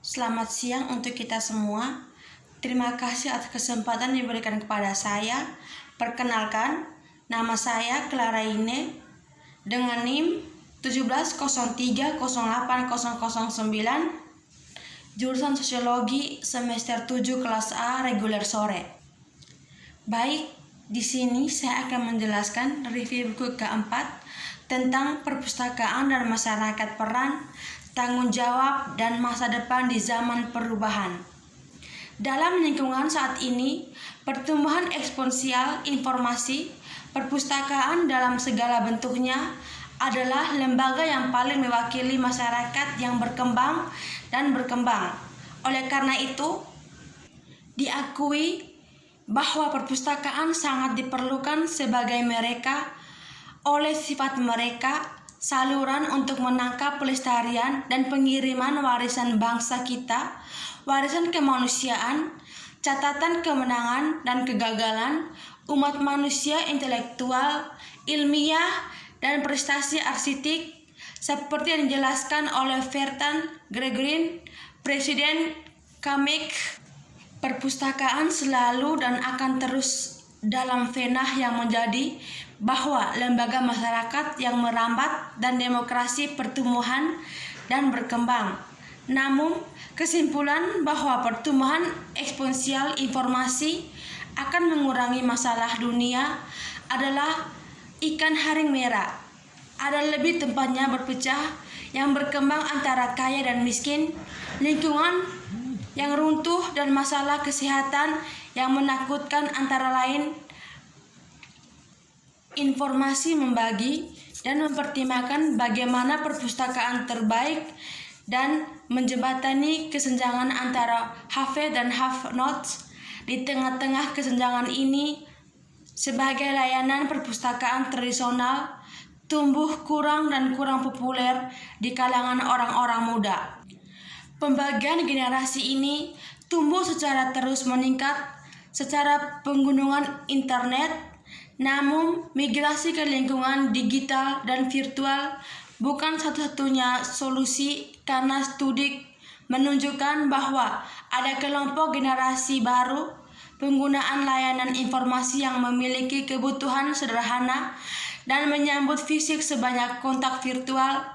Selamat siang untuk kita semua. Terima kasih atas kesempatan diberikan kepada saya. Perkenalkan, nama saya Clara Ine dengan NIM 1703080009, jurusan Sosiologi semester 7 kelas A reguler sore. Baik, di sini saya akan menjelaskan review buku keempat tentang perpustakaan dan masyarakat, peran, tanggung jawab, dan masa depan di zaman perubahan. Dalam lingkungan saat ini, pertumbuhan eksponensial informasi, perpustakaan dalam segala bentuknya adalah lembaga yang paling mewakili masyarakat yang berkembang dan berkembang. Oleh karena itu, diakui bahwa perpustakaan sangat diperlukan sebagai mereka oleh sifat mereka saluran untuk menangkap pelestarian dan pengiriman warisan bangsa kita, warisan kemanusiaan, catatan kemenangan dan kegagalan umat manusia intelektual, ilmiah, dan prestasi arsitek seperti yang dijelaskan oleh Vertan Gregorin, Presiden Kamek. Perpustakaan selalu dan akan terus dalam fenah yang menjadi bahwa lembaga masyarakat yang merambat dan demokrasi pertumbuhan dan berkembang. Namun, kesimpulan bahwa pertumbuhan eksponensial informasi akan mengurangi masalah dunia adalah ikan haring merah. Ada lebih tempatnya berpecah yang berkembang antara kaya dan miskin, lingkungan yang runtuh, dan masalah kesehatan yang menakutkan antara lain. Informasi membagi dan mempertimbangkan bagaimana perpustakaan terbaik dan menjembatani kesenjangan antara have dan have not. Di tengah-tengah kesenjangan ini, sebagai layanan perpustakaan tradisional tumbuh kurang dan kurang populer di kalangan orang-orang muda. Pembagian generasi ini tumbuh secara terus meningkat secara penggunaan internet. Namun, migrasi ke lingkungan digital dan virtual bukan satu-satunya solusi, karena studi menunjukkan bahwa ada kelompok generasi baru penggunaan layanan informasi yang memiliki kebutuhan sederhana dan menyambut fisik sebanyak kontak virtual,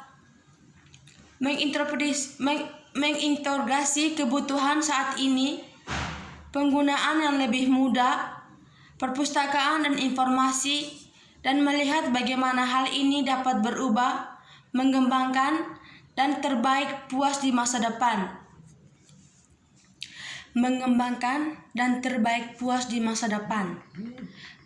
menginterogasi kebutuhan saat ini, penggunaan yang lebih mudah, perpustakaan dan informasi, dan melihat bagaimana hal ini dapat berubah, mengembangkan, dan terbaik puas di masa depan. Mengembangkan dan terbaik puas di masa depan.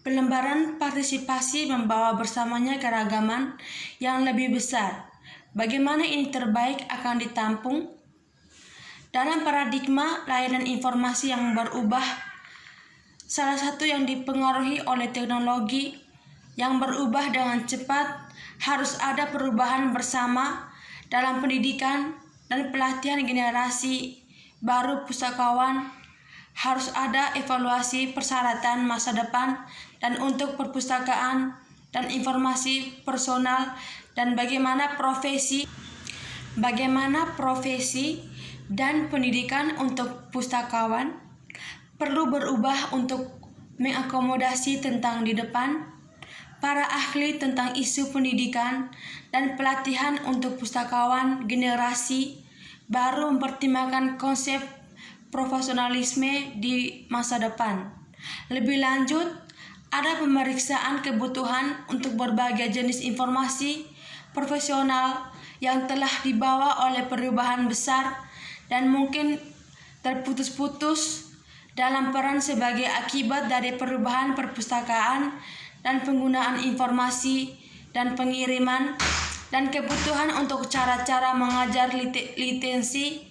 Pelembaran partisipasi membawa bersamanya keragaman yang lebih besar. Bagaimana ini terbaik akan ditampung? Dalam paradigma layanan informasi yang berubah, salah satu yang dipengaruhi oleh teknologi yang berubah dengan cepat, harus ada perubahan bersama dalam pendidikan dan pelatihan generasi baru pustakawan. Harus ada evaluasi persyaratan masa depan dan untuk perpustakaan dan informasi personal, dan bagaimana profesi dan pendidikan untuk pustakawan perlu berubah untuk mengakomodasi tentang di depan para ahli tentang isu pendidikan dan pelatihan untuk pustakawan generasi baru, mempertimbangkan konsep profesionalisme di masa depan. Lebih lanjut, ada pemeriksaan kebutuhan untuk berbagai jenis informasi profesional yang telah dibawa oleh perubahan besar dan mungkin terputus-putus dalam peran sebagai akibat dari perubahan perpustakaan dan penggunaan informasi dan pengiriman, dan kebutuhan untuk cara-cara mengajar, literasi,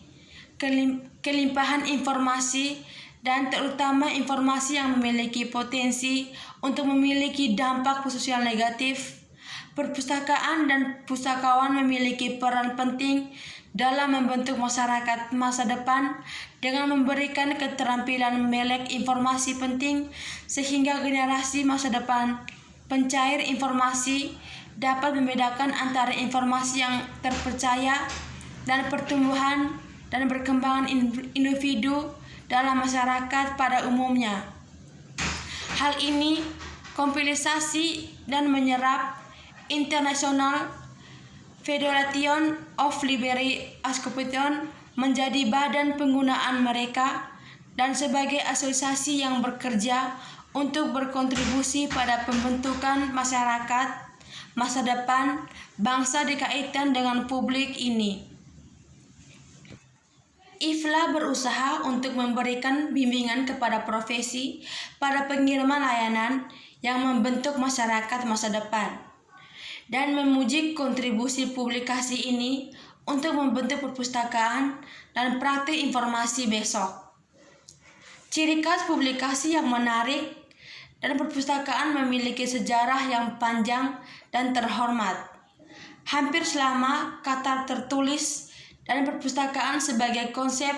kelimpahan informasi, dan terutama informasi yang memiliki potensi untuk memiliki dampak sosial negatif. Perpustakaan dan pustakawan memiliki peran penting dalam membentuk masyarakat masa depan dengan memberikan keterampilan melek informasi penting sehingga generasi masa depan pencair informasi dapat membedakan antara informasi yang terpercaya dan pertumbuhan dan perkembangan individu dalam masyarakat pada umumnya. Hal ini kompilasi dan menyerap International Federation of Library Association menjadi badan penggunaan mereka dan sebagai asosiasi yang bekerja untuk berkontribusi pada pembentukan masyarakat masa depan bangsa dikaitkan dengan publik ini. IFLA berusaha untuk memberikan bimbingan kepada profesi pada pengiriman layanan yang membentuk masyarakat masa depan dan memuji kontribusi publikasi ini untuk membentuk perpustakaan dan praktik informasi besok. Ciri khas publikasi yang menarik dan perpustakaan memiliki sejarah yang panjang dan terhormat. Hampir selama kata tertulis dan perpustakaan sebagai konsep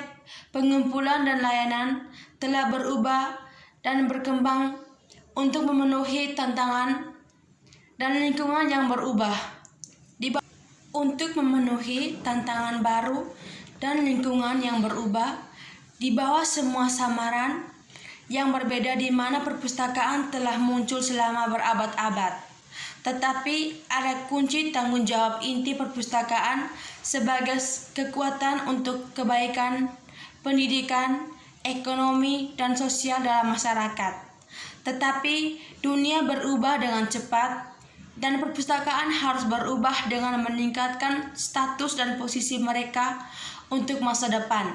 pengumpulan dan layanan telah berubah dan berkembang untuk memenuhi tantangan dan lingkungan yang berubah. Untuk memenuhi tantangan baru dan lingkungan yang berubah, di bawah semua samaran yang berbeda di mana perpustakaan telah muncul selama berabad-abad. Tetapi ada kunci tanggung jawab inti perpustakaan sebagai kekuatan untuk kebaikan, pendidikan, ekonomi, dan sosial dalam masyarakat. Tetapi dunia berubah dengan cepat dan perpustakaan harus berubah dengan meningkatkan status dan posisi mereka untuk masa depan.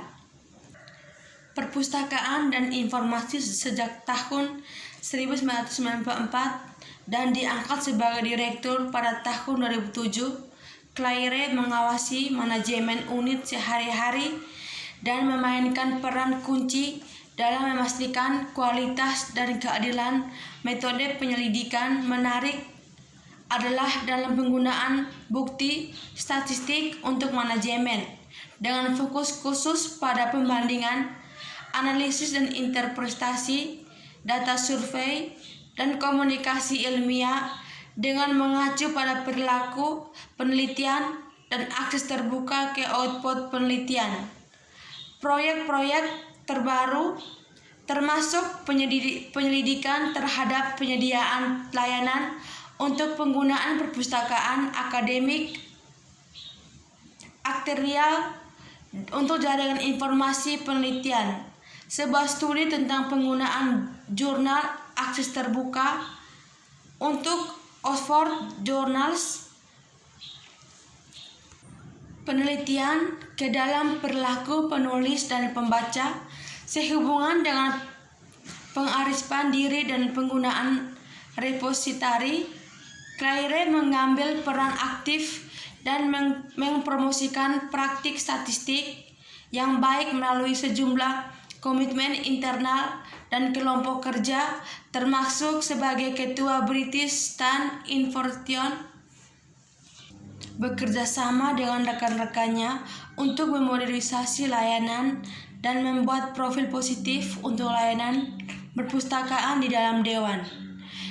Perpustakaan dan informasi sejak tahun 1994 dan diangkat sebagai direktur pada tahun 2007, Claire mengawasi manajemen unit sehari-hari dan memainkan peran kunci dalam memastikan kualitas dan keadilan metode penyelidikan. Menarik adalah dalam penggunaan bukti statistik untuk manajemen dengan fokus khusus pada pembandingan, analisis dan interpretasi data survei dan komunikasi ilmiah dengan mengacu pada perilaku penelitian dan akses terbuka ke output penelitian. Proyek-proyek terbaru termasuk penyelidikan terhadap penyediaan layanan untuk penggunaan perpustakaan akademik, aktuarial untuk jaringan informasi penelitian, sebuah studi tentang penggunaan jurnal akses terbuka untuk Oxford Journals, penelitian ke dalam perilaku penulis dan pembaca sehubungan dengan pengarifan diri dan penggunaan repository. Claire mengambil peran aktif dan mempromosikan praktik statistik yang baik melalui sejumlah komitmen internal dan kelompok kerja, termasuk sebagai ketua British Stand Information, bekerja sama dengan rekan-rekannya untuk memodernisasi layanan dan membuat profil positif untuk layanan perpustakaan di dalam Dewan.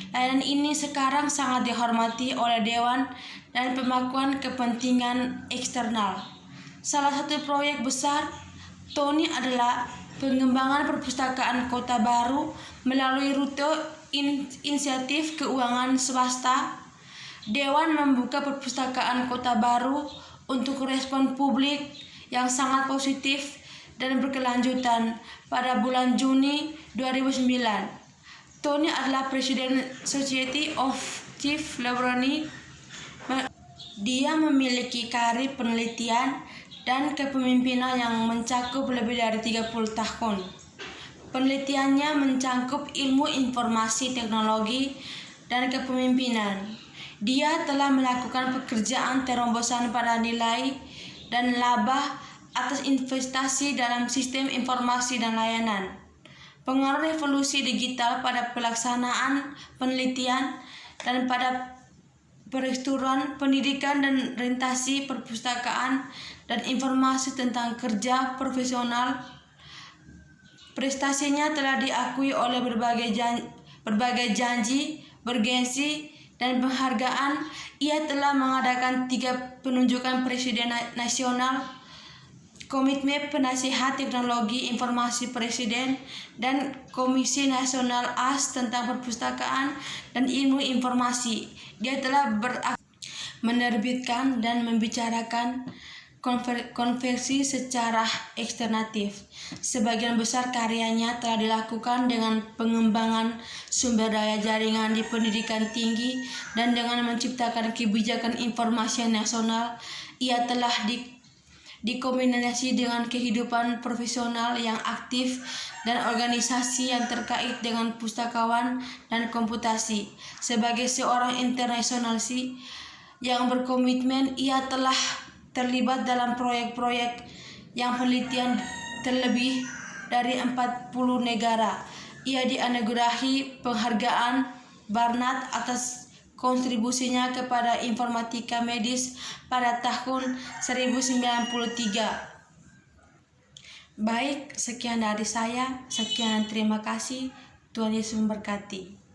Layanan ini sekarang sangat dihormati oleh Dewan dan pemangkuan kepentingan eksternal. Salah satu proyek besar Tony adalah pengembangan perpustakaan kota baru melalui rute inisiatif keuangan swasta. Dewan membuka perpustakaan kota baru untuk respon publik yang sangat positif dan berkelanjutan pada bulan Juni 2009. Tony adalah Presiden Society of Chief Librarians. Dia memiliki karir penelitian dan kepemimpinan yang mencakup lebih dari 30 tahun. Penelitiannya mencakup ilmu informasi teknologi dan kepemimpinan. Dia telah melakukan pekerjaan terombosan pada nilai dan laba atas investasi dalam sistem informasi dan layanan. Pengaruh revolusi digital pada pelaksanaan penelitian dan pada persetujuan pendidikan dan orientasi perpustakaan dan informasi tentang kerja profesional. Prestasinya telah diakui oleh berbagai janji bergensi dan penghargaan. Ia telah mengadakan 3 penunjukan presiden nasional Komitmen Penasihat Teknologi Informasi Presiden dan Komisi Nasional AS tentang Perpustakaan dan Ilmu Informasi. Dia telah menerbitkan dan membicarakan konversi secara eksternatif. Sebagian besar karyanya telah dilakukan dengan pengembangan sumber daya jaringan di pendidikan tinggi dan dengan menciptakan kebijakan informasi nasional. Ia telah dikombinasi dengan kehidupan profesional yang aktif dan organisasi yang terkait dengan pustakawan dan komputasi. Sebagai seorang internasionalis yang berkomitmen, ia telah terlibat dalam proyek-proyek yang penelitian terlebih dari 40 negara. Ia dianugerahi penghargaan Barnard atas kontribusinya kepada informatika medis pada tahun 1993. Baik, sekian dari saya. Sekian, terima kasih. Tuhan Yesus memberkati.